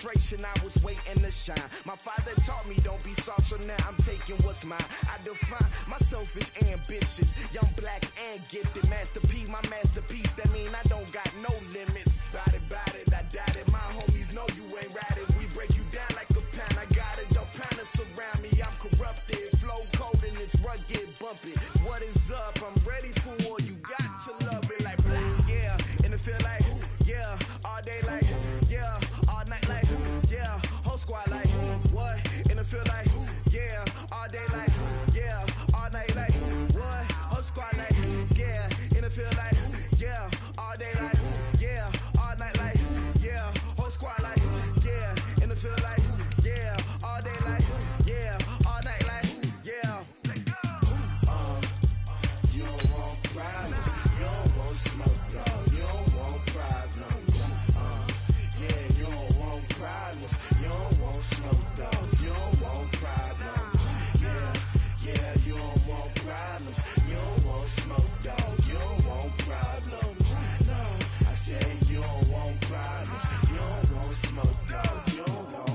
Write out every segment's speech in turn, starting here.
concentration, I was waiting to shine. My father taught me don't be soft, so now I'm taking what's mine. I define myself as ambitious, young, black, and gifted. Masterpiece, my masterpiece, that mean I don't got no limits. Bout it, I doubt it. My homies know you ain't ratted. We break you down like a pound. I got it, don't pound us around me. I'm corrupted, flow cold and it's rugged, bumpy. What is up? I'm ready for war. You got to love it like black, yeah. And it feel like, yeah, all day like, yeah, all night like, yeah, whole squad like, what? And it feel like, yeah, all day like, yeah, all night like, what? Whole squad like, yeah, and it feel like, yeah, all day like, yeah, all night like, yeah, whole squad like, yeah, and it feel like, yeah, all day like, yeah, all night like, yeah. You don't want problems, you don't want smoke, dog, you don't want problems. Yeah, you don't want problems, you don't want smoke, dog, you don't want problems. Yeah, you don't want problems, you don't want smoke, dog, you don't want problems. No, I said you don't want problems, you don't want smoke, dog, you don't want.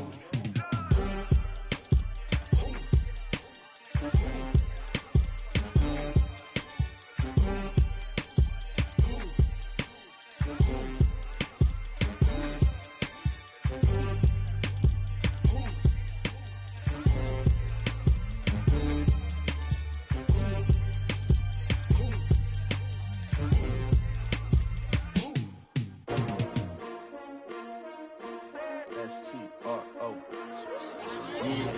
S-T-R-O. Yeah.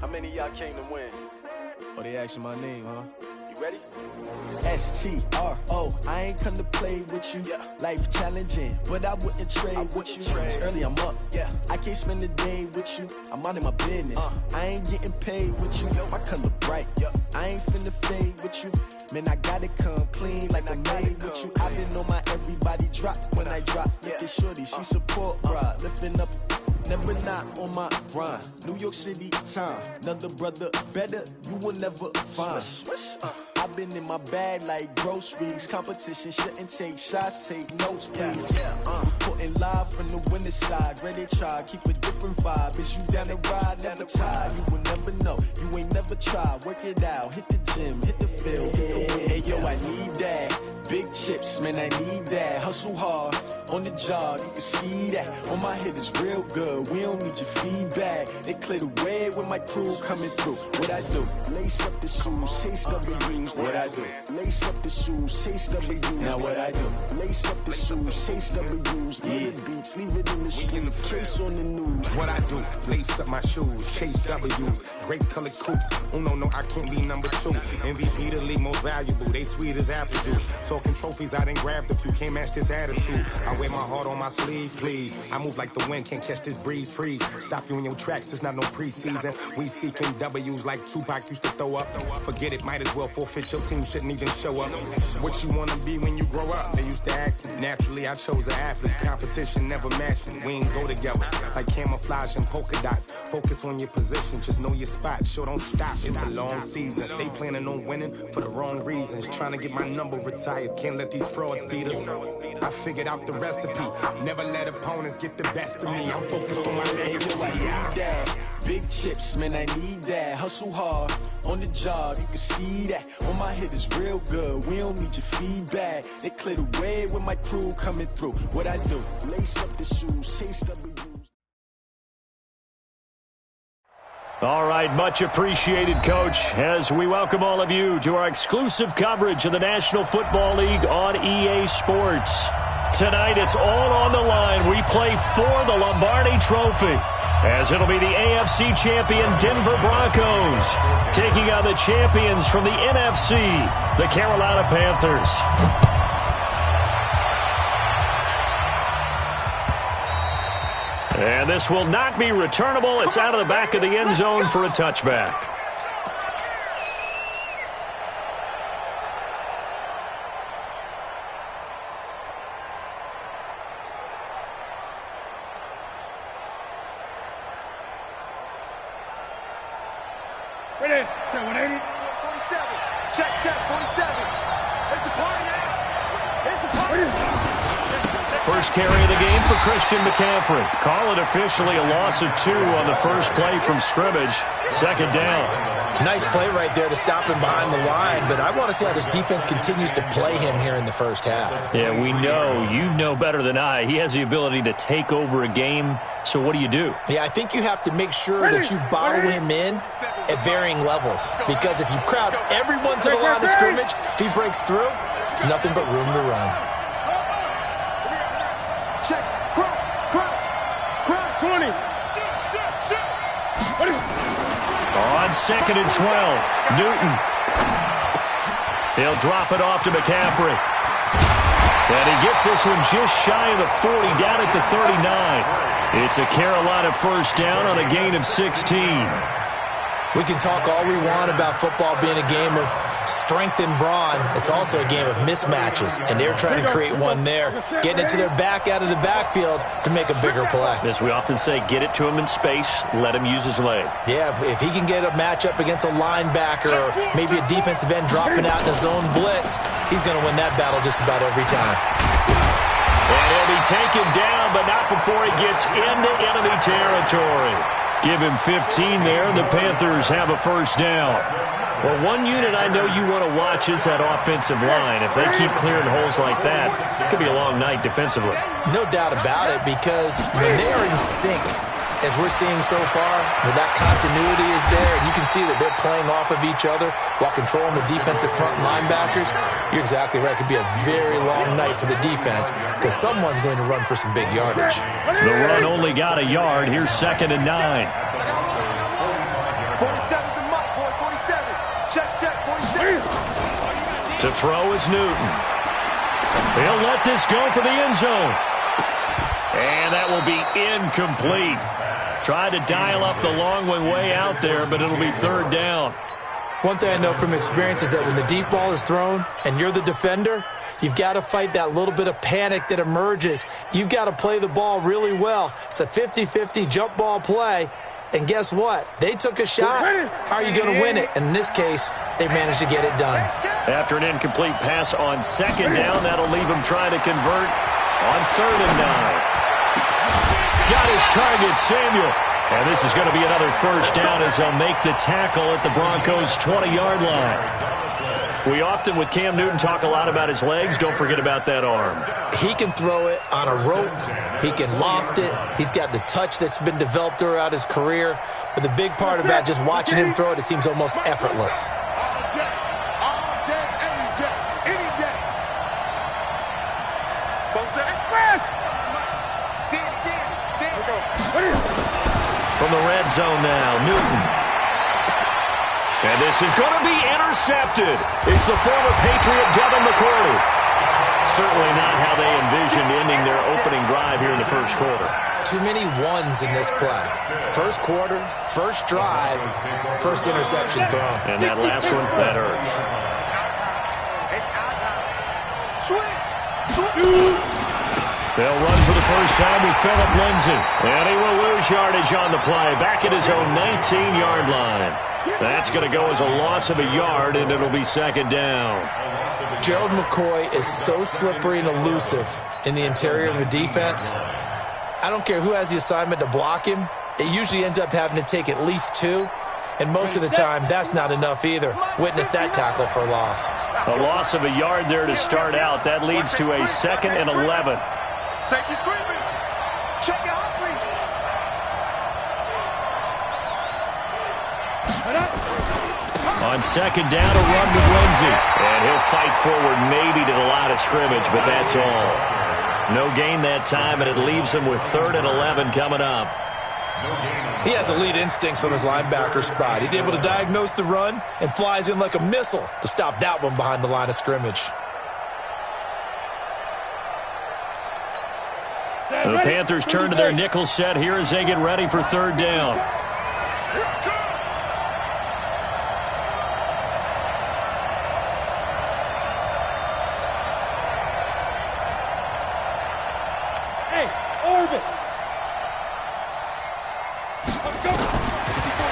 How many of y'all came to win? Oh, they asking my name, huh? You ready? S-T-R-O. I ain't come to play with you. Yeah. Life challenging, but I wouldn't trade with you. It's early, I'm up. Yeah. I can't spend the day with you. I'm minding my business. I ain't getting paid with you. My color bright. Yep. I ain't finna fade with you. Man, I gotta come clean like I made with you. I've been on my everybody drop when I drop. Look at shorty, she support ride. Lifting up, never not on my grind. New York City time. Another brother better, you will never find. I've been in my bag like groceries. Competition shouldn't take shots, take notes, please. Putting live from the winner side. Ready to try, keep a different vibe. Is you down the ride, never try. You will never know, you ain't never tried. Work it out, hit the gym, hit the field, hit the win. Hey yo, I need that. Big chips, man, I need that. Hustle hard, on the job, you can see that. On my head is real good, we don't need your feedback. They clear the way with my crew coming through. What I do? Lace up the shoes, chase W's. What I do? Lace up the shoes, chase W's. Now what I do? Lace up the shoes, chase W's. Yeah. Beats, leave it in the street, case on the news. What I do? Lace up my shoes, chase W's. Great colored coops. Oh no, I can't be number 2. MVP the league most valuable. They sweet as apple juice. Talking trophies, I didn't grab the few. Can't match this attitude. I wear my heart on my sleeve, please. I move like the wind, can't catch this breeze, freeze. Stop you in your tracks, there's not no preseason. We seeking W's like Tupac used to throw up. Forget it, might as well forfeit. Your team shouldn't even show up. What you wanna be when you grow up? They used to ask me. Naturally, I chose an athlete. Competition never matched me. We ain't go together like camouflage and polka dots. Focus on your position, just know your spot. Sure, don't stop. It's a long season. They planning on winning for the wrong reasons. Trying to get my number retired. Can't let these frauds beat us. I figured out the recipe. Never let opponents get the best of me. I'm focused on my legacy. I need that. Big chips, man, I need that. Hustle hard, on the job, you can see that. On my head is real good, we don't need your feedback. They clear the way with my crew coming through. What I do? Lace up the shoes, chase W's. All right, much appreciated, Coach, as we welcome all of you to our exclusive coverage of the National Football League on EA Sports. Tonight, it's all on the line. We play for the Lombardi Trophy, as it'll be the AFC champion Denver Broncos taking on the champions from the NFC, the Carolina Panthers. And this will not be returnable. It's out of the back of the end zone for a touchback. Ready? 180. 47. Check, 47. It's a party now. It's a party. first carry of the game for Christian McCaffrey. Call it officially a loss of 2 on the first play from scrimmage. Second down. Nice play right there to stop him behind the line, but I want to see how this defense continues to play him here in the first half. Yeah, we know. You know better than I. He has the ability to take over a game, so what do you do? Yeah, I think you have to make sure that you bottle him in at varying levels, because if you crowd everyone to the line of scrimmage, if he breaks through, there's nothing but room to run. Check. Crouch. 20. On 2nd and 12, Newton. He'll drop it off to McCaffrey. And he gets this one just shy of the 40, down at the 39. It's a Carolina first down on a gain of 16. We can talk all we want about football being a game of strength and brawn. It's also a game of mismatches, and they're trying to create one there, getting it to their back out of the backfield to make a bigger play. As we often say, get it to him in space, let him use his leg. Yeah, if he can get a matchup against a linebacker or maybe a defensive end dropping out in a zone blitz, he's going to win that battle just about every time. And he'll be taken down, but not before he gets into enemy territory. Give him 15 there, and the Panthers have a first down. Well, one unit I know you want to watch is that offensive line. If they keep clearing holes like that, it could be a long night defensively. No doubt about it, because when they are in sync, as we're seeing so far, where that continuity is there, and you can see that they're playing off of each other while controlling the defensive front linebackers, you're exactly right. It could be a very long night for the defense because someone's going to run for some big yardage. The run only got a yard. Here's 2nd and 9. 47 the mark, boy. 47. Check. 47. To throw is Newton. He'll let this go for the end zone. And that will be incomplete. Tried to dial up the long one way out there, but it'll be 3rd down. One thing I know from experience is that when the deep ball is thrown and you're the defender, you've got to fight that little bit of panic that emerges. You've got to play the ball really well. It's a 50-50 jump ball play. And guess what? They took a shot. How are you going to win it? And in this case, they managed to get it done. After an incomplete pass on 2nd down, that'll leave him trying to convert on 3rd and 9. Got his target, Samuel. And this is going to be another first down as they'll make the tackle at the Broncos' 20-yard line. We often, with Cam Newton, talk a lot about his legs. Don't forget about that arm. He can throw it on a rope. He can loft it. He's got the touch that's been developed throughout his career. But the big part about just watching him throw it seems almost effortless. From the red zone now, Newton. And this is going to be intercepted. It's the former Patriot, Devin McCourty. Certainly not how they envisioned ending their opening drive here in the first quarter. Too many ones in this play. First quarter, first drive, first interception thrown. And that last one, that hurts. They'll run for the first time with Phillip Lindsay. And he will lose yardage on the play. Back at his own 19-yard line. That's going to go as a loss of a yard, and it'll be 2nd down. Gerald McCoy is so slippery and elusive in the interior of the defense. I don't care who has the assignment to block him. It usually ends up having to take at least 2. And most of the time, that's not enough either. Witness that tackle for a loss. A loss of a yard there to start out. That leads to a 2nd and 11. Safety screaming. Check your heart rate. On 2nd down, a run with Lindsay. And he'll fight forward maybe to the line of scrimmage, but that's all. No gain that time, and it leaves him with 3rd and 11 coming up. He has elite instincts from his linebacker spot. He's able to diagnose the run and flies in like a missile to stop that one behind the line of scrimmage. The Panthers turn to their nickel set here as they get ready for 3rd down. Hey, orbit.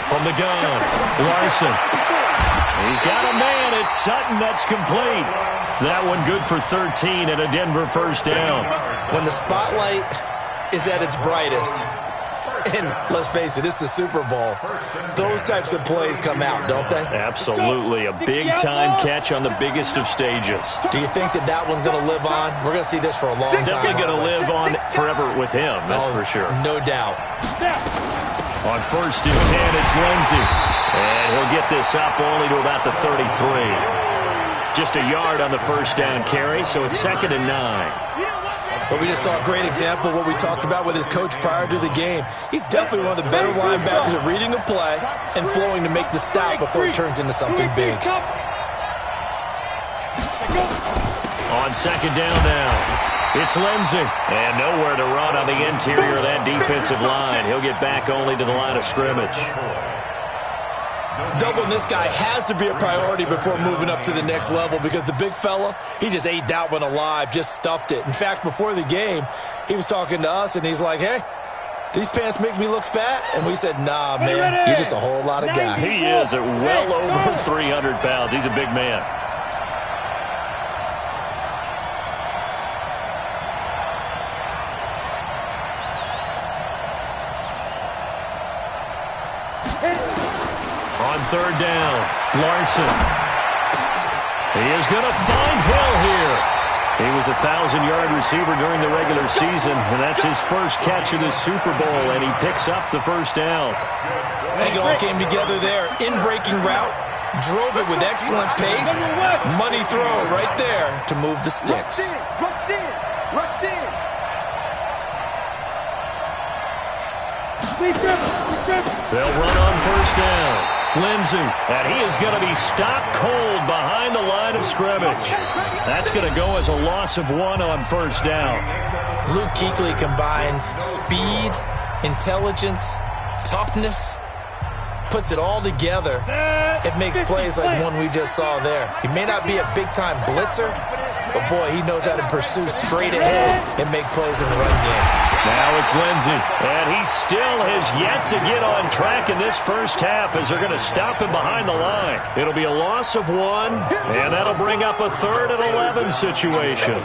From the gun, Larson. He's got a man. It's Sutton. That's complete. That one good for 13 and a Denver first down. When the spotlight is at its brightest, and let's face it, it's the Super Bowl, those types of plays come out, don't they? Absolutely. A big-time catch on the biggest of stages. Do you think that one's going to live on? We're going to see this for a long time. Definitely going to live on forever with him, that's for sure. No doubt. On 1st and 10, it's Lindsey. And he'll get this up only to about the 33. Just a yard on the first down carry, so it's 2nd and 9. But we just saw a great example of what we talked about with his coach prior to the game. He's definitely one of the better linebackers at reading a play and flowing to make the stop before it turns into something big. On 2nd down now, it's Lindsey. And nowhere to run on the interior of that defensive line. He'll get back only to the line of scrimmage. Doubling this guy has to be a priority before moving up to the next level because the big fella, he just ate that one alive, just stuffed it. In fact, before the game, he was talking to us, and he's like, hey, these pants make me look fat? And we said, nah, man, you're just a whole lot of guy. He is at well over 300 pounds. He's a big man. On 3rd down, Larson. He is going to find Hill here. He was a 1,000-yard receiver during the regular season, and that's his first catch of the Super Bowl, and he picks up the first down. I think it all came together there. In-breaking route, drove it with excellent pace. Money throw right there to move the sticks. Rush in. Rush in. They'll run on 1st down. Lindsey, and he is going to be stopped cold behind the line of scrimmage. That's going to go as a loss of 1 on 1st down. Luke Kuechly combines speed, intelligence, toughness, puts it all together. It makes plays like one we just saw there. He may not be a big-time blitzer, but, boy, he knows how to pursue straight ahead and make plays in the run game. Now it's Lindsey, and he still has yet to get on track in this first half as they're going to stop him behind the line. It'll be a loss of 1, and that'll bring up a 3rd and 11 situation.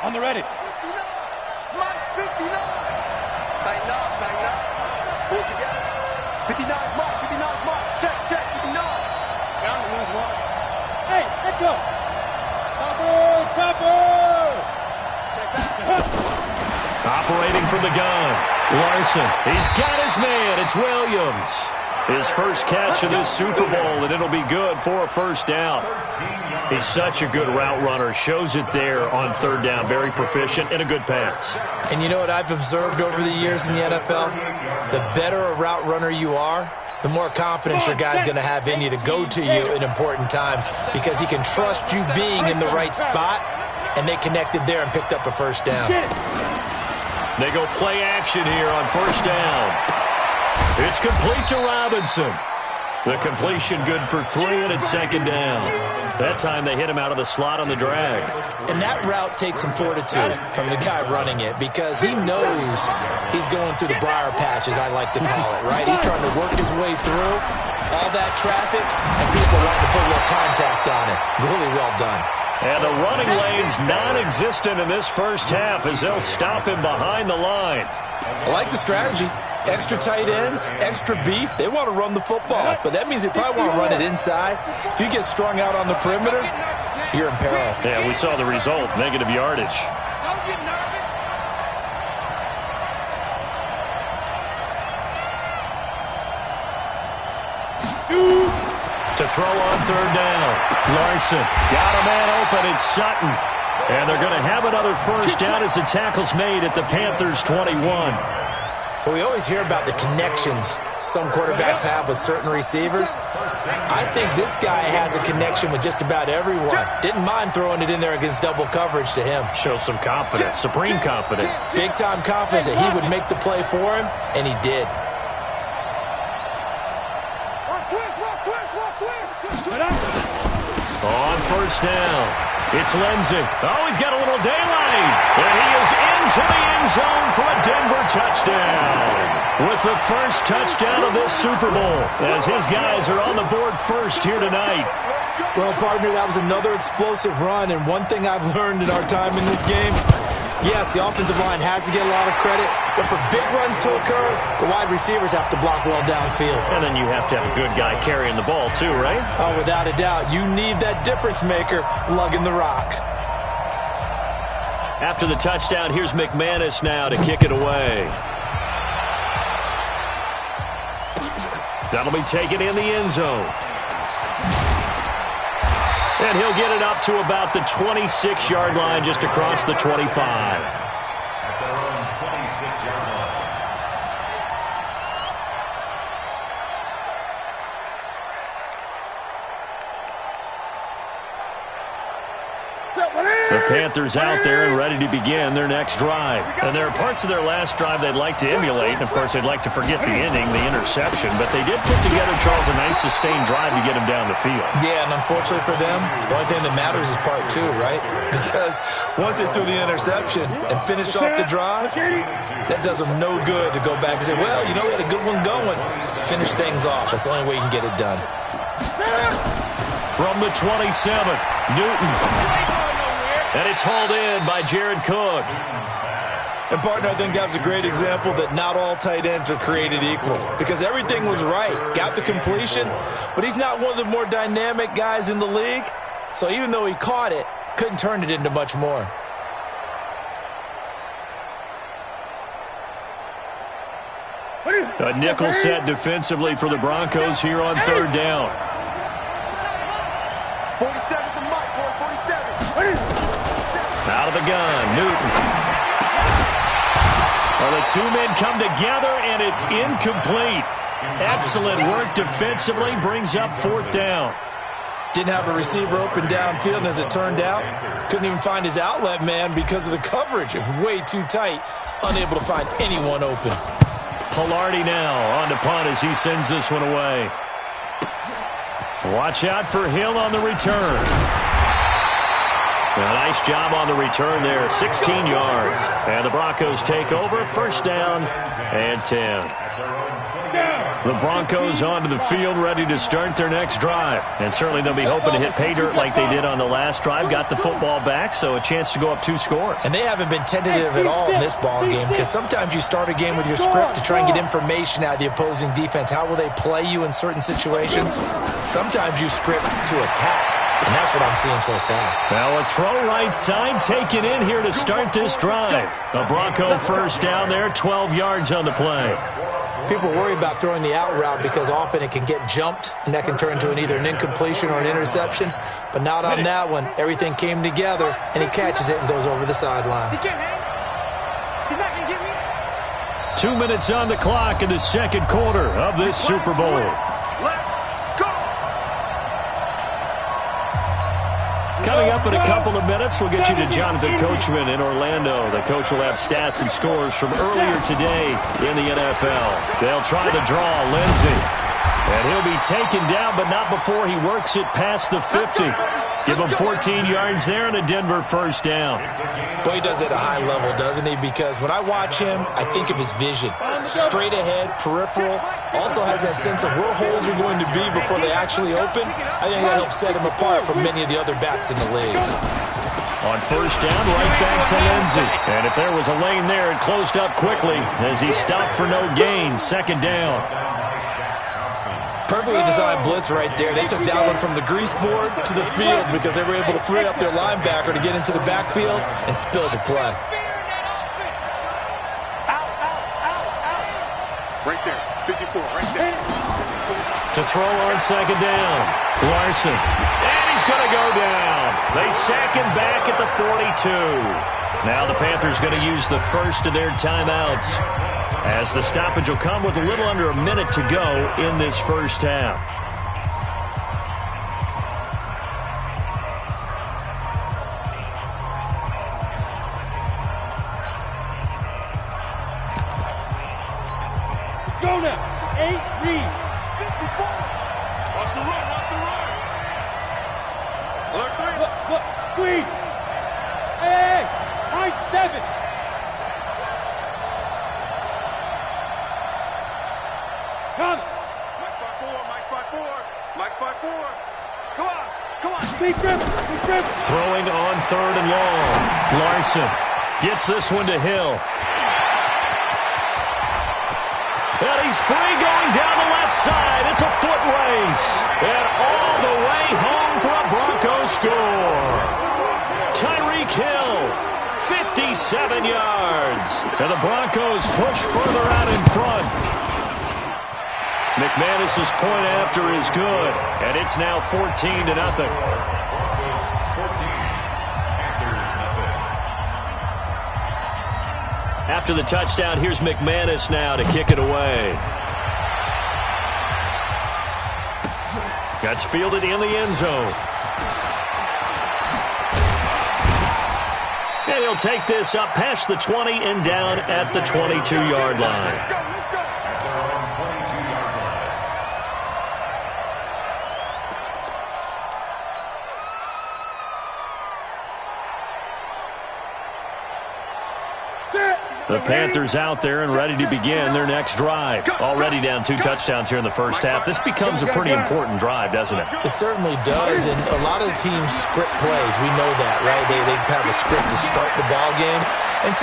On the ready. 59. Mike's 59. Tighten up, tighten up. Pull it together. 59 mark, 59 mark. Check, 59. Down to lose 1. Hey, let go. Topper. Check back. Operating from the gun, Larson. He's got his man. It's Williams. His first catch of this Super Bowl, and it'll be good for a first down. He's such a good route runner. Shows it there on 3rd down. Very proficient and a good pass. And you know what I've observed over the years in the NFL? The better a route runner you are, the more confidence your guy's going to have in you to go to you in important times because he can trust you being in the right spot, and they connected there and picked up a first down. They go play action here on 1st down. It's complete to Robinson. The completion good for 3, and it's 2nd down. That time they hit him out of the slot on the drag. And that route takes some fortitude from the guy running it because he knows he's going through the briar patch, as I like to call it, right? He's trying to work his way through all that traffic, and people want to put a little contact on it. Really well done. And the running lane's non-existent in this first half as they'll stop him behind the line. I like the strategy. Extra tight ends, extra beef. They want to run the football, but that means they probably want to run it inside. If you get strung out on the perimeter, you're in peril. Yeah, we saw the result, negative yardage. Don't get nervous. To throw on 3rd down. Larson got a man open. It's Sutton. And they're going to have another first down as the tackle's made at the Panthers' 21. Well, we always hear about the connections some quarterbacks have with certain receivers. I think this guy has a connection with just about everyone. Didn't mind throwing it in there against double coverage to him. Shows some confidence, supreme confidence. Big-time confidence that he would make the play for him, and he did. On first down, it's Lindsey. Oh, he's got a little daylight. And he is into the end zone for a Denver touchdown. With the first touchdown of this Super Bowl, as his guys are on the board first here tonight. Well, partner, that was another explosive run, and one thing I've learned in our time in this game, yes, the offensive line has to get a lot of credit, but for big runs to occur, the wide receivers have to block well downfield. And then you have to have a good guy carrying the ball too, right? Oh, without a doubt. You need that difference maker lugging the rock. After the touchdown, here's McManus now to kick it away. That'll be taken in the end zone. And he'll get it up to about the 26-yard line, just across the 25. At their own 26-yard line. The Panthers out there and ready to begin their next drive. And there are parts of their last drive they'd like to emulate. And, of course, they'd like to forget the ending, the interception. But they did put together, Charles, a nice sustained drive to get him down the field. Yeah, and unfortunately for them, the only thing that matters is part two, right? Because once they threw the interception and finished off the drive, that does them no good to go back and say, well, you know, we had a good one going. Finish things off. That's the only way you can get it done. From the 27, Newton. And it's hauled in by Jared Cook. And, partner, I think that's a great example that not all tight ends are created equal. Because everything was right. Got the completion, but he's not one of the more dynamic guys in the league. So even though he caught it, couldn't turn it into much more. A nickel set defensively for the Broncos here on third down. 47 to Mike, boy, 47. Out of the gun, Newton. Well, the two men come together, and it's incomplete. Excellent work defensively, brings up fourth down. Didn't have a receiver open downfield, and as it turned out, couldn't even find his outlet man because of the coverage. It was way too tight, unable to find anyone open. Pilardi now on to punt as he sends this one away. Watch out for Hill on the return. A nice job on the return there, 16 yards. And the Broncos take over, first down and 10. The Broncos onto the field, ready to start their next drive. And certainly they'll be hoping to hit pay dirt like they did on the last drive. Got the football back, so a chance to go up 2 scores. And they haven't been tentative at all in this ball game, because sometimes you start a game with your script to try and get information out of the opposing defense. How will they play you in certain situations? Sometimes you script to attack. And that's what I'm seeing so far. Now a throw right side taken in here to start this drive. A Bronco first down there, 12 yards on the play. People worry about throwing the out route because often it can get jumped, and that can turn into either an incompletion or an interception. But not on that one. Everything came together, and he catches it and goes over the sideline. He's not going to get me. 2 minutes on the clock in the second quarter of this Super Bowl. Coming up in a couple of minutes, we'll get you to Jonathan Coachman in Orlando. The coach will have stats and scores from earlier today in the NFL. They'll try the draw, Lindsey. And he'll be taken down, but not before he works it past the 50. Give him 14 yards there and a Denver first down. Boy, he does it at a high level, doesn't he? Because when I watch him, I think of his vision. Straight ahead, peripheral. Also has that sense of where holes are going to be before they actually open. I think that helps set him apart from many of the other backs in the league. On first down, right back to Lindsey. And if there was a lane there, it closed up quickly as he stopped for no gain. Second down. Perfectly designed blitz right there. They took that one from the grease board to the field because they were able to free up their linebacker to get into the backfield and spill the play. Right there, 54, right there. To throw on second down, Larson. And he's going to go down. They sack him back at the 42. Now the Panthers going to use the first of their timeouts, as the stoppage will come with a little under a minute to go in this first half. Let's go now. 8 lead. 54. Watch the run, watch the run. squeeze. Hey, nice 7. Come. Mike 5-4. Mike 5-4. Come on. Keep grip. Throwing on 3rd and long. Larson gets this one to Hill. And he's free going down the left side. It's a foot race. And all the way home for a Broncos score. Tyreek Hill, 57 yards. And the Broncos push further out in front. McManus's point after is good. And it's now 14-0. After the touchdown, here's McManus now to kick it away. That's fielded in the end zone. And he'll take this up past the 20 and down at the 22-yard line. The Panthers out there and ready to begin their next drive. Already down 2 touchdowns here in the first half. This becomes a pretty important drive, doesn't it? It certainly does, and a lot of the teams script plays. We know that, right? They have a script to start the ball game. And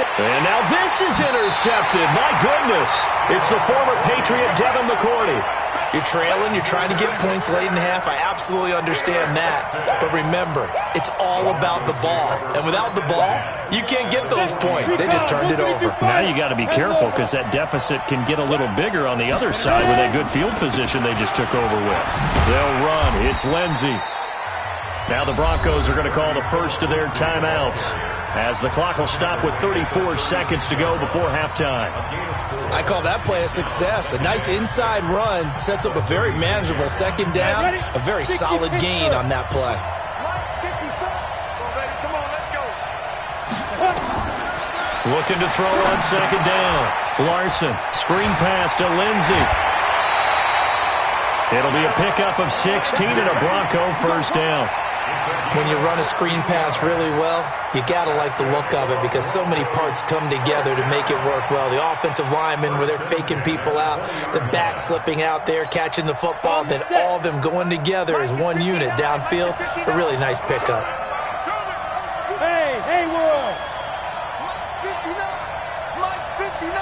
now this is intercepted. My goodness. It's the former Patriot Devin McCourty. You're trailing, you're trying to get points late in half. I absolutely understand that. But remember, it's all about the ball. And without the ball, you can't get those points. They just turned it over. Now you got to be careful because that deficit can get a little bigger on the other side with that good field position they just took over with. They'll run. It's Lindsey. Now the Broncos are going to call the first of their timeouts as the clock will stop with 34 seconds to go before halftime. I call that play a success. A nice inside run sets up a very manageable second down, a very solid gain on that play. Looking to throw on second down. Larson, screen pass to Lindsey. It'll be a pickup of 16 and a Bronco first down. When you run a screen pass really well, you got to like the look of it because so many parts come together to make it work well. The offensive linemen, where they're faking people out, the back slipping out there, catching the football, then all of them going together as one unit downfield. A really nice pickup. Hey, world! Mike's 59!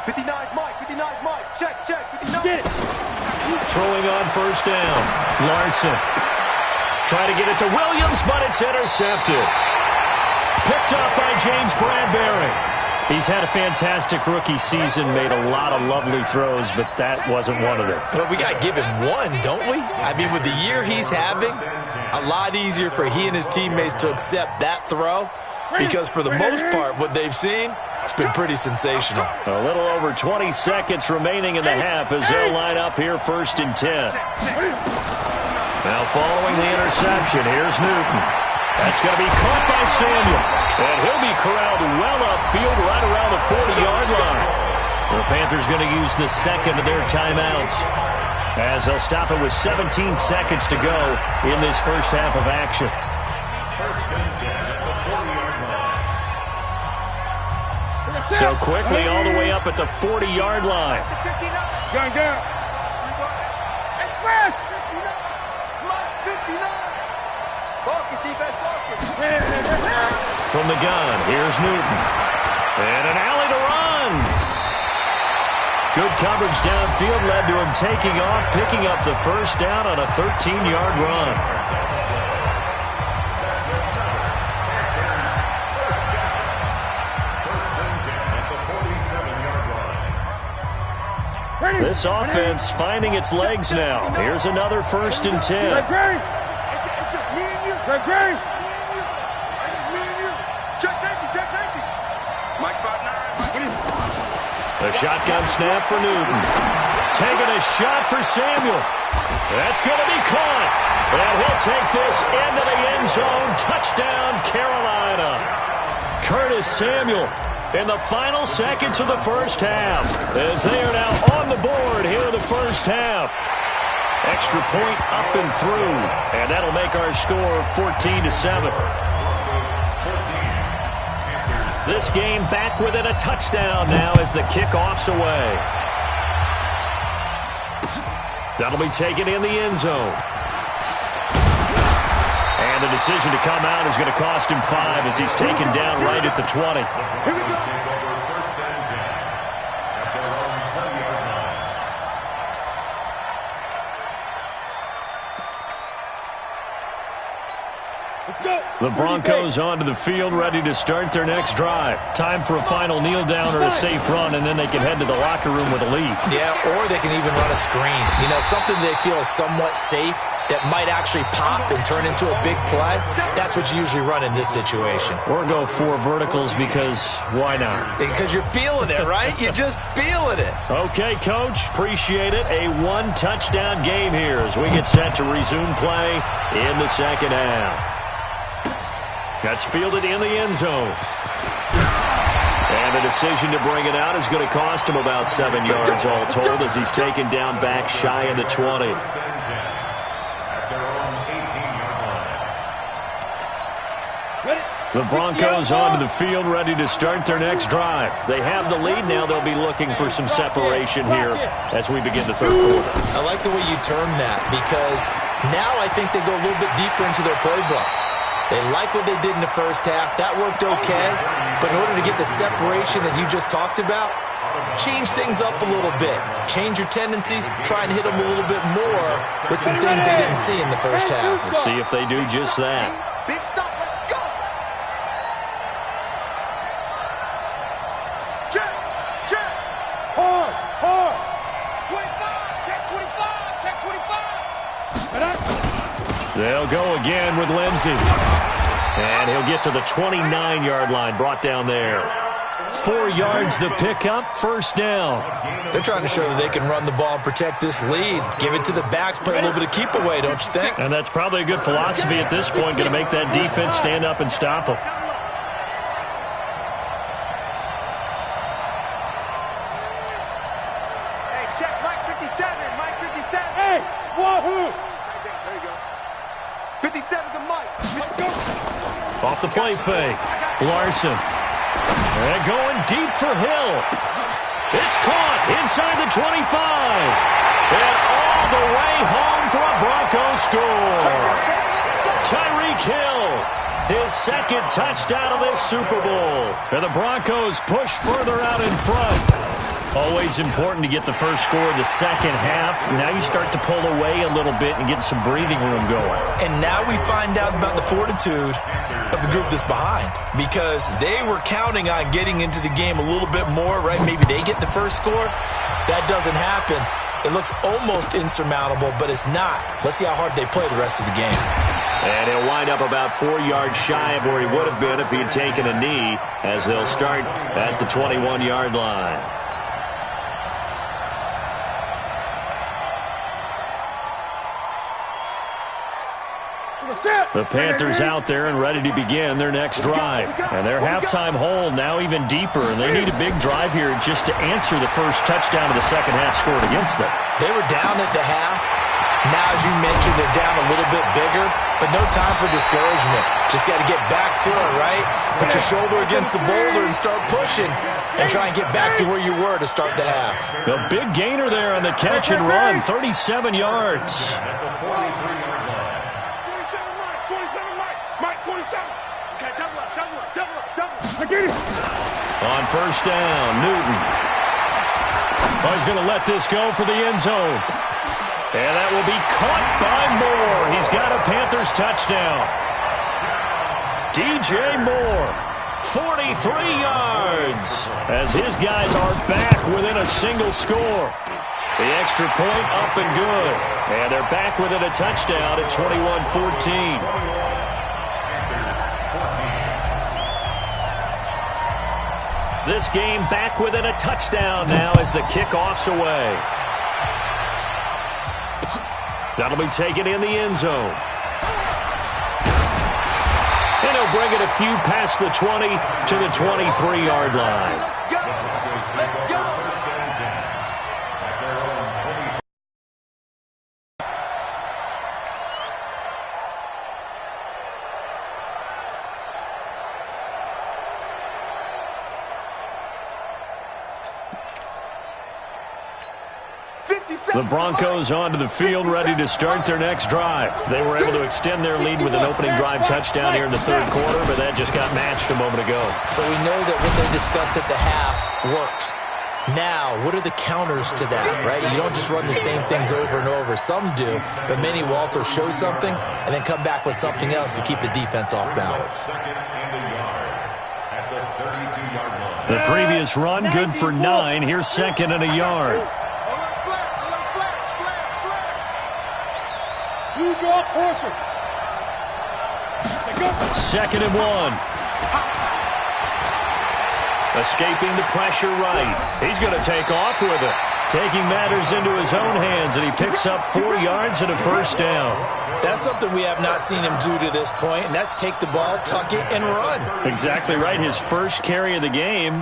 59's Mike, 59's Mike. Check, 59. Get it. Throwing on first down. Larson. Trying to get it to Williams, but it's intercepted. Picked up by James Bradbury. He's had a fantastic rookie season, made a lot of lovely throws, but that wasn't one of them. Well, we got to give him one, don't we? I mean, with the year he's having, a lot easier for he and his teammates to accept that throw because for the most part, what they've seen, it's been pretty sensational. A little over 20 seconds remaining in the half as they'll line up here first and 10. Now following the interception, here's Newton. That's going to be caught by Samuel. And he'll be corralled well upfield right around the 40-yard line. The Panthers going to use the second of their timeouts as they'll stop it with 17 seconds to go in this first half of action. So quickly all the way up at the 40-yard line. Gun. Express! 59! Focus, defense, focus. From the gun, here's Newton. And an alley to run. Good coverage downfield led to him taking off, picking up the first down on a 13-yard run. This offense finding its legs now. Here's another first and 10. It's just me and you. It's just me and you. Check safety. Mike 5'9". A shotgun snap for Newton. Taking a shot for Samuel. That's going to be caught. And he'll take this into the end zone. Touchdown, Carolina. Curtis Samuel in the final seconds of the first half as they are now on the board here in the first half. Extra point up and through, and that'll make our score 14-7. This game back within a touchdown now as the kickoff's away. That'll be taken in the end zone. And the decision to come out is going to cost him 5 as he's taken down right at the 20. Here we go. The Broncos onto the field, ready to start their next drive. Time for a final kneel down or a safe run, and then they can head to the locker room with a lead. Yeah, or they can even run a screen. You know, something they feel is somewhat safe that might actually pop and turn into a big play. That's what you usually run in this situation. Or go 4 verticals because why not? Because you're feeling it, right? You're just feeling it. Okay, Coach. Appreciate it. A 1-touchdown game here as we get set to resume play in the second half. That's fielded in the end zone. And the decision to bring it out is going to cost him about 7 yards all told as he's taken down back shy of the 20. The Broncos onto the field ready to start their next drive. They have the lead now. They'll be looking for some separation here as we begin the third quarter. I like the way you term that because now I think they go a little bit deeper into their playbook. They like what they did in the first half. That worked okay. But in order to get the separation that you just talked about, change things up a little bit. Change your tendencies. Try and hit them a little bit more with some things they didn't see in the first half. We'll see if they do just that. Big stop, let's go. Check, check. Hard, hard. 25, check 25, check 25. They'll go again with Lindsey. And he'll get to the 29-yard line, brought down there. 4 yards the pickup, first down. They're trying to show that they can run the ball and protect this lead. Give it to the backs, play a little bit of keep away, don't you think? And that's probably a good philosophy at this point, going to make that defense stand up and stop them. Hey, check Mike 57, Mike 57. Hey, wahoo. There you go. 57 to Mike. Let's go. Off the play fake. Larson. And going deep for Hill. It's caught inside the 25. And all the way home for a Broncos score. Tyreek Hill, his second touchdown of this Super Bowl. And the Broncos push further out in front. Always important to get the first score of the second half. Now you start to pull away a little bit and get some breathing room going. And now we find out about the fortitude of the group that's behind because they were counting on getting into the game a little bit more, right? Maybe they get the first score. That doesn't happen. It looks almost insurmountable, but it's not. Let's see how hard they play the rest of the game. And he'll wind up about 4 yards shy of where he would have been if he had taken a knee as they'll start at the 21-yard line. The Panthers out there and ready to begin their next drive. And their halftime hole now even deeper, and they need a big drive here just to answer the first touchdown of the second half scored against them. They were down at the half. Now, as you mentioned, they're down a little bit bigger, but no time for discouragement. Just got to get back to it, right? Put your shoulder against the boulder and start pushing and try and get back to where you were to start the half. A big gainer there on the catch and run, 37 yards. On first down, Newton. Oh, he's going to let this go for the end zone. And that will be caught by Moore. He's got a Panthers touchdown. DJ Moore, 43 yards, as his guys are back within a single score. The extra point up and good. And they're back within a touchdown at 21-14. This game back within a touchdown now as the kickoff's away. That'll be taken in the end zone. And he'll bring it a few past the 20 to the 23-yard line. The Broncos onto the field, ready to start their next drive. They were able to extend their lead with an opening drive touchdown here in the third quarter, but that just got matched a moment ago. So we know that what they discussed at the half worked. Now, what are the counters to that, right? You don't just run the same things over and over. Some do, but many will also show something and then come back with something else to keep the defense off balance. The previous run, good for 9. Here's 2nd and a yard. Second and 1. Escaping the pressure right. He's going to take off with it. Taking matters into his own hands, and he picks up 4 yards and a first down. That's something we have not seen him do to this point, and that's take the ball, tuck it, and run. Exactly right. His first carry of the game.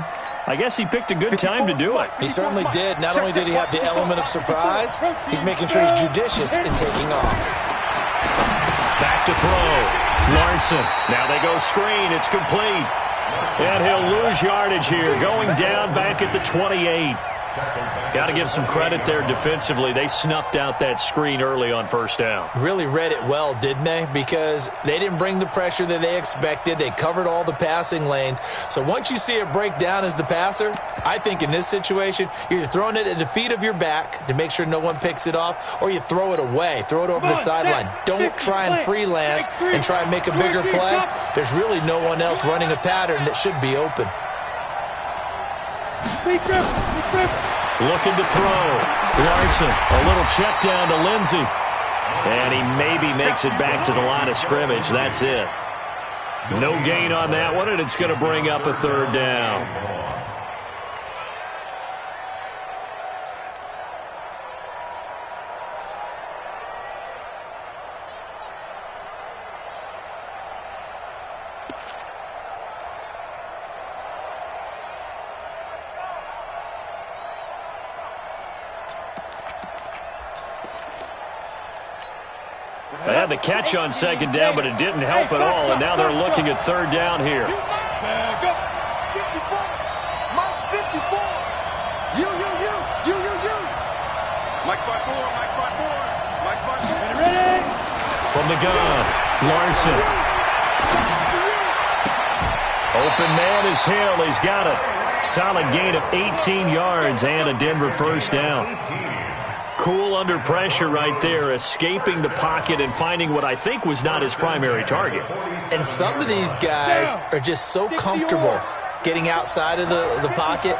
I guess he picked a good time to do it. He certainly did. Not only did he have the element of surprise, he's making sure he's judicious in taking off. Back to throw. Larson. Now they go screen. It's complete. And he'll lose yardage here, going down back at the 28. Got to give some credit there defensively. They snuffed out that screen early on first down. Really read it well, didn't they? Because they didn't bring the pressure that they expected. They covered all the passing lanes. So once you see it break down as the passer, I think in this situation, you're either throwing it at the feet of your back to make sure no one picks it off, or you throw it away. Throw it over the sideline. Don't try and freelance and try and make a bigger play. There's really no one else running a pattern that should be open. Looking to throw. Larson, a little check down to Lindsey. And he maybe makes it back to the line of scrimmage. That's it. No gain on that one, and it's going to bring up a third down. They had the catch on second down, but it didn't help at all, and now they're looking at third down here. 54. Mike 54. You. Mike 54. Mike 54. Ready? From the gun, Larson. Open man is Hill. He's got it. Solid gain of 18 yards and a Denver first down. Cool under pressure right there, escaping the pocket and finding what I think was not his primary target. And some of these guys are just so comfortable getting outside of the pocket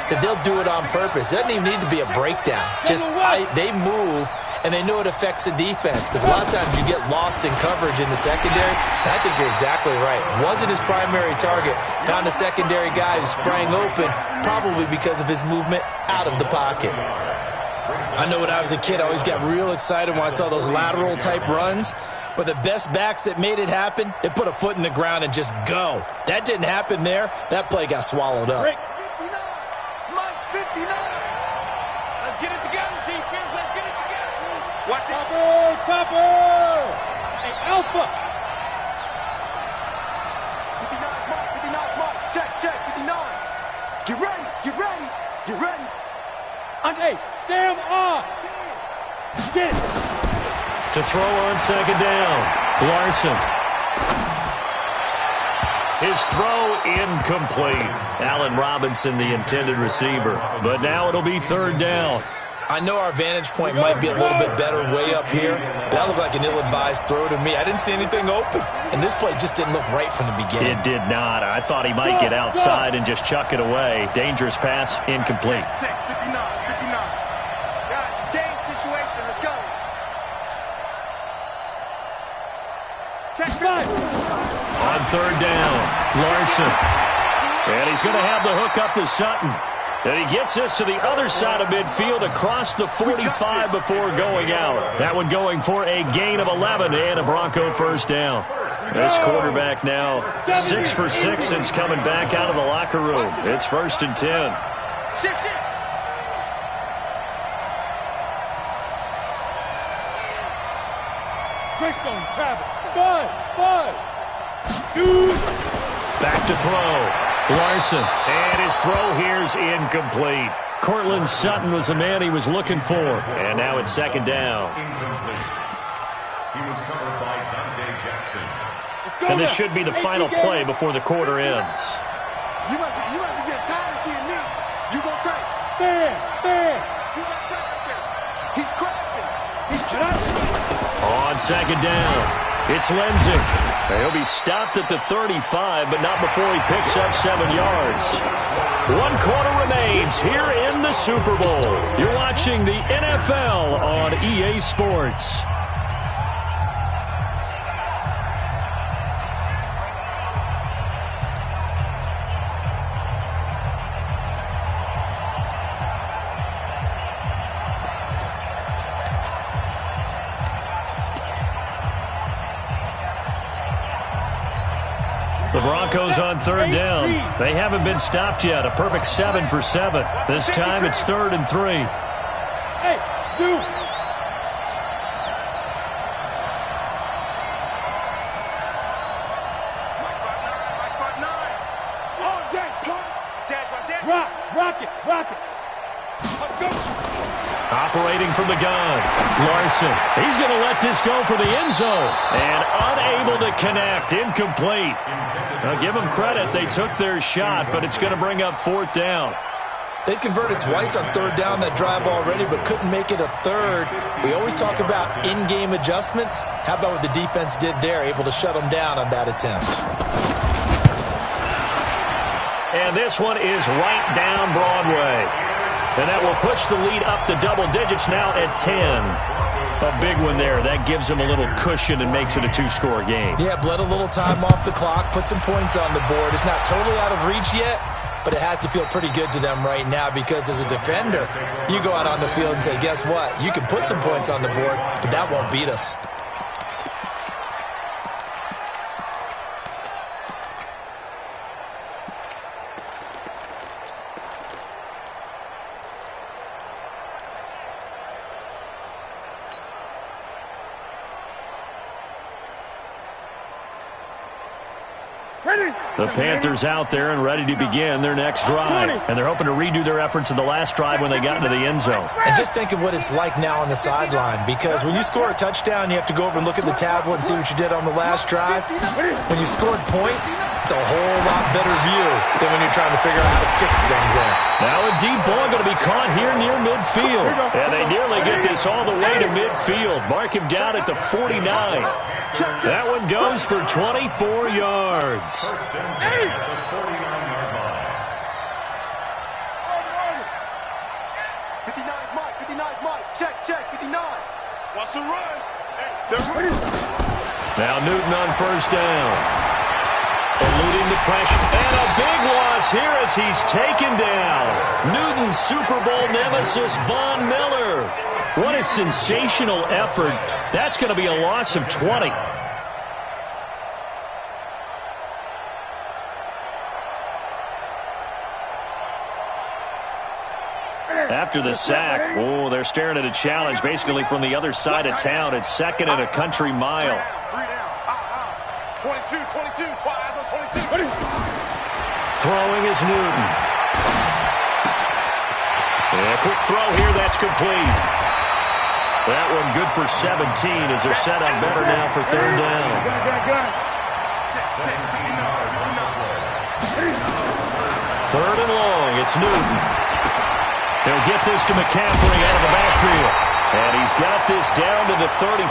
that they'll do it on purpose. It doesn't even need to be a breakdown. They move, and they know it affects the defense, because a lot of times you get lost in coverage in the secondary, and I think you're exactly right. Wasn't his primary target. Found a secondary guy who sprang open, probably because of his movement out of the pocket. I know when I was a kid, I always got real excited when I saw those lateral-type runs. But the best backs that made it happen, they put a foot in the ground and just go. That didn't happen there. That play got swallowed up. 59. Mike's 59. Let's get it together, defense. Let's get it together. Watch it. Topper. Hey, Alpha. 59, Mike. Check. 59. Get ready. Hey, Sam off. Get it. To throw on second down, Larson. His throw incomplete. Allen Robinson, the intended receiver. But now it'll be third down. I know our vantage point might be a little bit better way up here, but that looked like an ill-advised throw to me. I didn't see anything open, and this play just didn't look right from the beginning. It did not. I thought he might get outside and just chuck it away. Dangerous pass, incomplete. Check. 59. Guys, it's game situation. Let's go. Check 5. On third down, Larson. And he's going to have the hook up to Sutton. And he gets us to the other side of midfield across the 45 before going out. That one going for a gain of 11 and a Bronco first down. This quarterback now 6 for 6 since coming back out of the locker room. It's 1st and 10. Shift. Greystone, Travis. 5. Shoot. Back to throw. Larson. And his throw here's incomplete. Cortland Sutton was the man he was looking for. And now it's second down. Incomplete. He was covered by Dante Jackson. And this should be the final play before the quarter ends. You must be getting tired of seeing me. You gonna try. Fair. You got time right there. He's crashing. On second down, it's Lenzik. He'll be stopped at the 35, but not before he picks up 7 yards. 1 quarter remains here in the Super Bowl. You're watching the NFL on EA Sports. The Broncos on third down. They haven't been stopped yet. A perfect 7 for 7. This time it's 3rd and 3. Hey, dude. Mike 9. All day, pump. Rock it. Let's go. Operating from the gun, Larson. He's going to let this go for the end zone. And unable to connect. Incomplete. Now, give them credit. They took their shot, but it's going to bring up 4th down. They converted twice on 3rd down that drive already, but couldn't make it a 3rd. We always talk about in-game adjustments. How about what the defense did there, able to shut them down on that attempt? And this one is right down Broadway. And that will push the lead up to double digits now at 10. A big one there. That gives them a little cushion and makes it a 2-score game. Yeah, bled a little time off the clock, put some points on the board. It's not totally out of reach yet, but it has to feel pretty good to them right now because as a defender, you go out on the field and say, guess what? You can put some points on the board, but that won't beat us. The Panthers out there and ready to begin their next drive. And they're hoping to redo their efforts in the last drive when they got into the end zone. And just think of what it's like now on the sideline, because when you score a touchdown, you have to go over and look at the tablet and see what you did on the last drive. When you scored points, it's a whole lot better view than when you're trying to figure out how to fix things there. Now a deep ball going to be caught here near midfield. And they nearly get this all the way to midfield. Mark him down at the 49. That one goes for 24 yards. First and 10 at the 49-yard line. 59's Mike. Check. 59. Wants to run. They're ready. Now Newton on first down. Eluding the pressure. And a big loss here as he's taken down. Newton's Super Bowl nemesis, Von Miller. What a sensational effort. That's going to be a loss of 20. After the sack, they're staring at a challenge basically from the other side of town. It's 2nd and a country mile. 22, eyes on 22. Throwing is Newton. And a quick throw here, that's complete. That one good for 17 as they're set up better now for 3rd down. 3rd and long, it's Newton. He'll get this to McCaffrey out of the backfield. And he's got this down to the 35.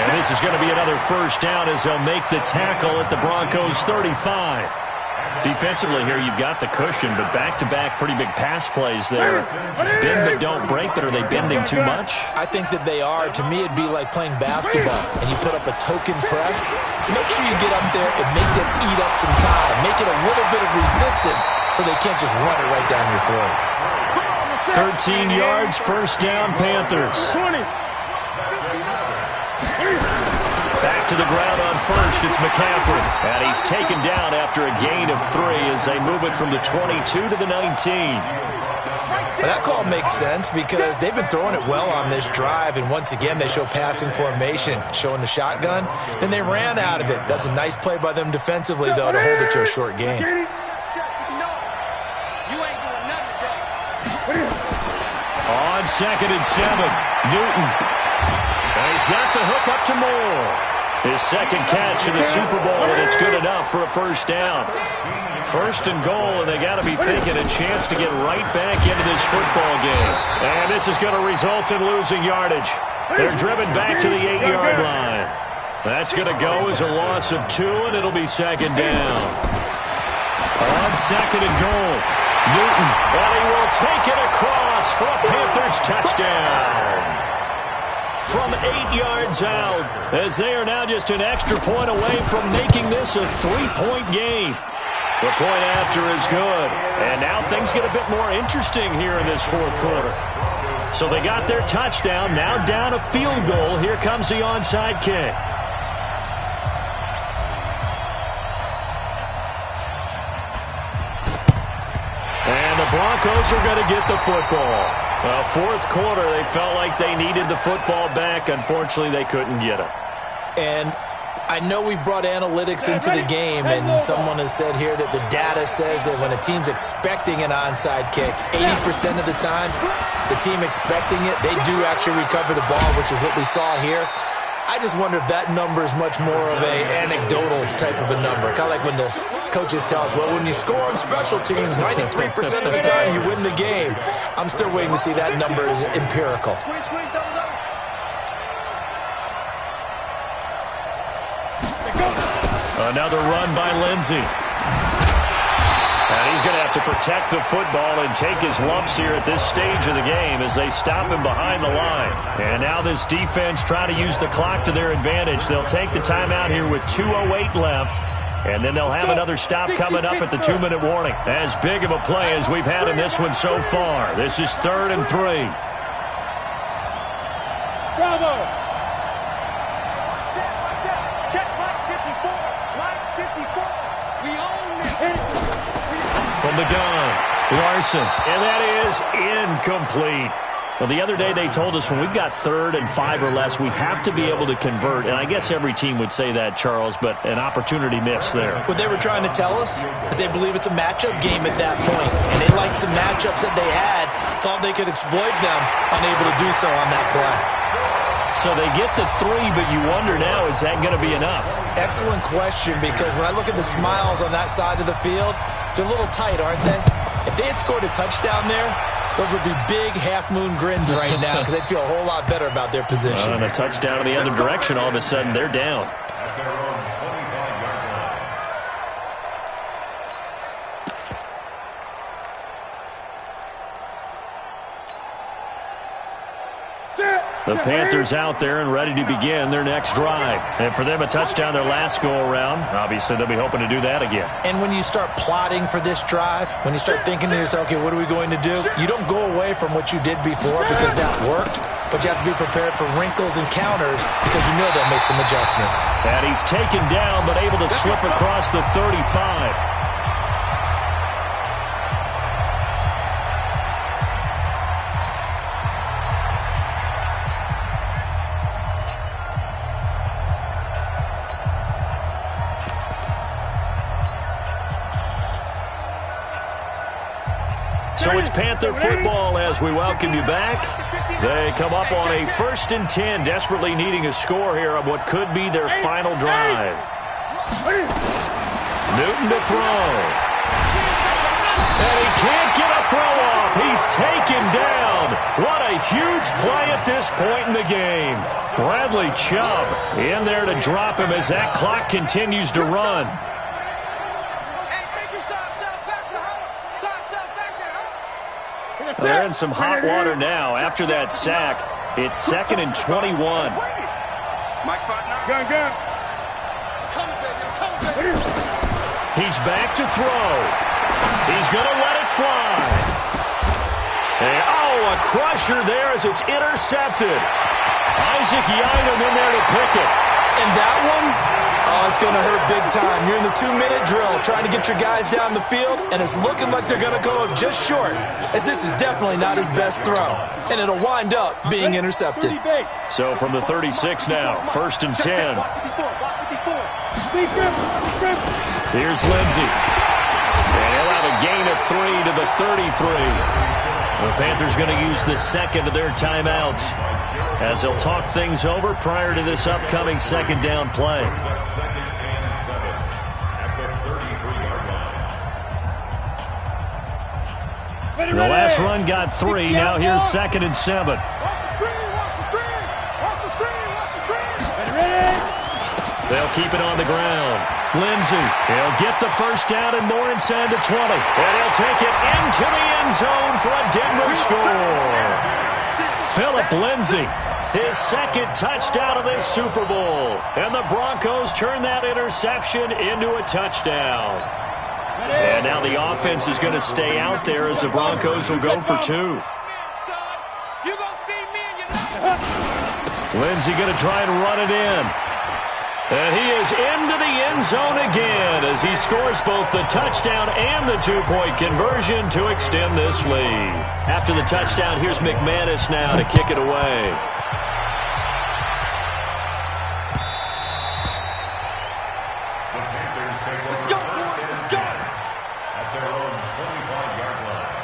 And this is going to be another first down as they'll make the tackle at the Broncos' 35. Defensively here, you've got the cushion, but back-to-back pretty big pass plays there. Bend but don't break, but are they bending too much? I think that they are. To me, it'd be like playing basketball, and you put up a token press. Make sure you get up there and make them eat up some time. Make it a little bit of resistance so they can't just run it right down your throat. 13 yards, first down, Panthers. 20. Back to the ground on first, it's McCaffrey. And he's taken down after a gain of 3 as they move it from the 22 to the 19. Well, that call makes sense because they've been throwing it well on this drive, and once again they show passing formation, showing the shotgun. Then they ran out of it. That's a nice play by them defensively, though, to hold it to a short game. You ain't doing nothing today. 2nd and 7. Newton. And he's got the hook up to Moore. His second catch in the Super Bowl, and it's good enough for a first down. 1st and goal, and they got to be thinking a chance to get right back into this football game. And this is going to result in losing yardage. They're driven back to the 8-yard line. That's going to go as a loss of 2, and it'll be 2nd down. On 2nd and goal, Newton, and he will take it across for a Panthers touchdown. From 8 yards out, as they are now just an extra point away from making this a 3-point game. The point after is good. And now things get a bit more interesting here in this 4th quarter. So they got their touchdown, now down a field goal. Here comes the onside kick. And the Broncos are going to get the football. Well, 4th quarter, they felt like they needed the football back. Unfortunately, they couldn't get it. And I know we brought analytics into the game, and someone has said here that the data says that when a team's expecting an onside kick, 80% of the time, the team expecting it, they do actually recover the ball, which is what we saw here. I just wonder if that number is much more of an anecdotal type of a number. Kind of like when the coaches tell us, well, when you score on special teams, 93% of the time you win the game. I'm still waiting to see that number is empirical. Another run by Lindsey. And he's going to have to protect the football and take his lumps here at this stage of the game as they stop him behind the line. And now this defense trying to use the clock to their advantage. They'll take the timeout here with 2:08 left. And then they'll have another stop coming up at the 2-minute warning. As big of a play as we've had in this one so far. This is 3rd and 3. Bravo! Check Mike 54. Mike 54. We own it. From the gun, Larson. And that is incomplete. Well, the other day they told us when we've got 3rd and 5 or less, we have to be able to convert. And I guess every team would say that, Charles, but an opportunity missed there. What they were trying to tell us is they believe it's a matchup game at that point. And they liked some matchups that they had, thought they could exploit them, unable to do so on that play. So they get the 3, but you wonder now, is that going to be enough? Excellent question, because when I look at the smiles on that side of the field, they're a little tight, aren't they? If they had scored a touchdown there, those would be big half-moon grins right now because they'd feel a whole lot better about their position. And a touchdown in the other direction, all of a sudden, they're down. At their own 25-yard line. The Panthers out there and ready to begin their next drive. And for them, a touchdown their last go-around. Obviously, they'll be hoping to do that again. And when you start plotting for this drive, when you start thinking to yourself, okay, what are we going to do? You don't go away from what you did before because that worked, but you have to be prepared for wrinkles and counters because you know they'll make some adjustments. And he's taken down, but able to slip across the 35. So it's Panther football as we welcome you back. They come up on a 1st and 10, desperately needing a score here on what could be their final drive. Newton to throw. And he can't get a throw off. He's taken down. What a huge play at this point in the game. Bradley Chubb in there to drop him as that clock continues to run. They're in some hot water now. After that sack, it's 2nd and 21. He's back to throw. He's going to let it fly. And, a crusher there as it's intercepted. Isaac Yiadom in there to pick it. And that one, it's going to hurt big time. You're in the 2-minute drill trying to get your guys down the field, and it's looking like they're going to go up just short, as this is definitely not his best throw. And it'll wind up being intercepted. So from the 36 now, 1st and 10. Here's Lindsey. And he'll have a gain of 3 to the 33. The Panthers going to use the second of their timeouts as they'll talk things over prior to this upcoming second down play. Second and 7 at the 33-yard line. The last run got 3. Now here's second and 7. They'll keep it on the ground. Lindsey, he'll get the first down and more inside the 20. And he'll take it into the end zone for a Denver score. Phillip Lindsey, his second touchdown of this Super Bowl. And the Broncos turn that interception into a touchdown. And now the offense is going to stay out there as the Broncos will go for 2. Lindsey going to try and run it in. And he is into the end zone again as he scores both the touchdown and the two-point conversion to extend this lead. After the touchdown, here's McManus now to kick it away. Let's go, boys, let's go! At their own 25-yard line.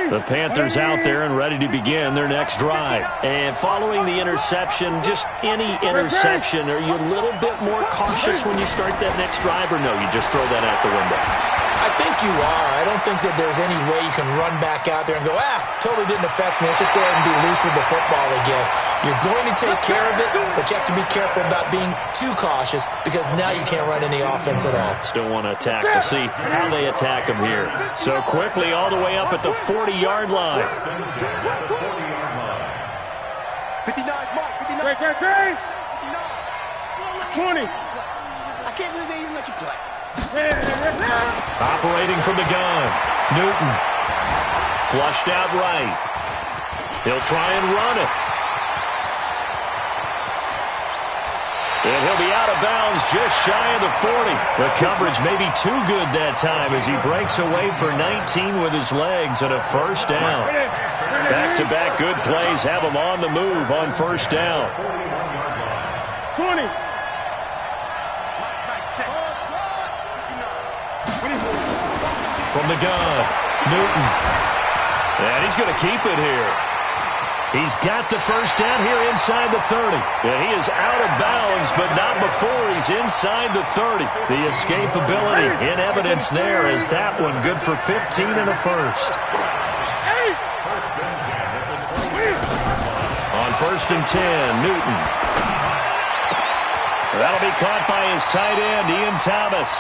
The Panthers out there and ready to begin their next drive. And following the interception, just any interception, are you a little bit more cautious when you start that next drive, or no, you just throw that out the window? I think you are. I don't think that there's any way you can run back out there and go, totally didn't affect me. Let's just go ahead and be loose with the football again. You're going to take care of it, but you have to be careful about being too cautious because now you can't run any offense at all. Still want to attack. We'll see how they attack them here. So quickly all the way up at the 40-yard line. 59, Mark, 59. Great. 20. I can't believe they even let you play. Operating from the gun. Newton. Flushed out right. He'll try and run it. And he'll be out of bounds just shy of the 40. The coverage may be too good that time as he breaks away for 19 with his legs and a first down. Back-to-back good plays have him on the move on first down. 20. From the gun, Newton. And he's going to keep it here. He's got the first down here inside the 30. And he is out of bounds, but not before he's inside the 30. The escapability in evidence there as that one good for 15 and a first. On first and 10, Newton. That'll be caught by his tight end, Ian Thomas.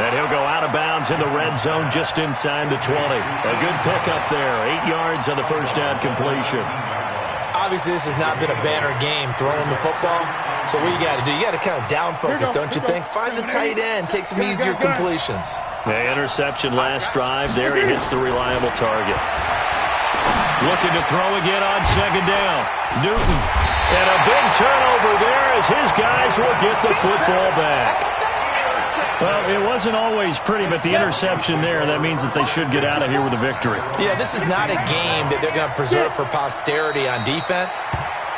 And he'll go out of bounds in the red zone just inside the 20. A good pickup there. 8 yards on the first down completion. Obviously, this has not been a banner game throwing the football. So what you got to do, you got to kind of down focus, don't you think? Find the tight end, take some easier completions. The interception last drive. There he hits the reliable target. Looking to throw again on second down. Newton. And a big turnover there as his guys will get the football back. Well, it wasn't always pretty, but the interception there, that means that they should get out of here with a victory. Yeah, this is not a game that they're going to preserve for posterity on defense,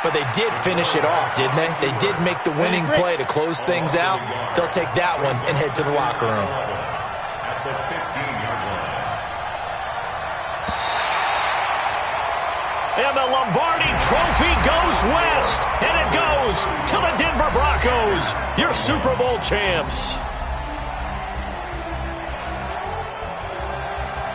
but they did finish it off, didn't they? They did make the winning play to close things out. They'll take that one and head to the locker room. At the 15-yard line. And the Lombardi Trophy goes west, and it goes to the Denver Broncos, your Super Bowl champs.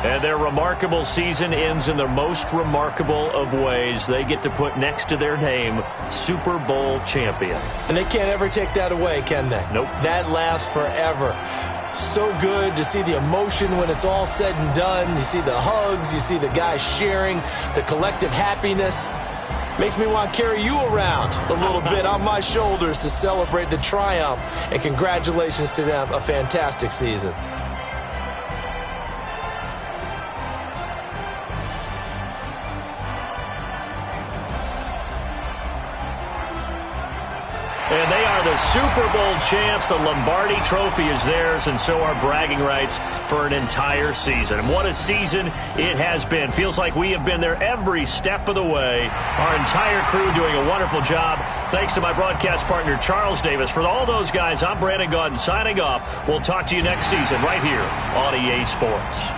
And their remarkable season ends in the most remarkable of ways. They get to put next to their name, Super Bowl champion. And they can't ever take that away, can they? Nope. That lasts forever. So good to see the emotion when it's all said and done. You see the hugs, you see the guys sharing, the collective happiness. Makes me want to carry you around a little bit on my shoulders to celebrate the triumph. And congratulations to them, a fantastic season. And they are the Super Bowl champs, the Lombardi Trophy is theirs, and so are bragging rights for an entire season. And what a season it has been. Feels like we have been there every step of the way. Our entire crew doing a wonderful job. Thanks to my broadcast partner, Charles Davis. For all those guys, I'm Brandon Gaudin signing off. We'll talk to you next season right here on EA Sports.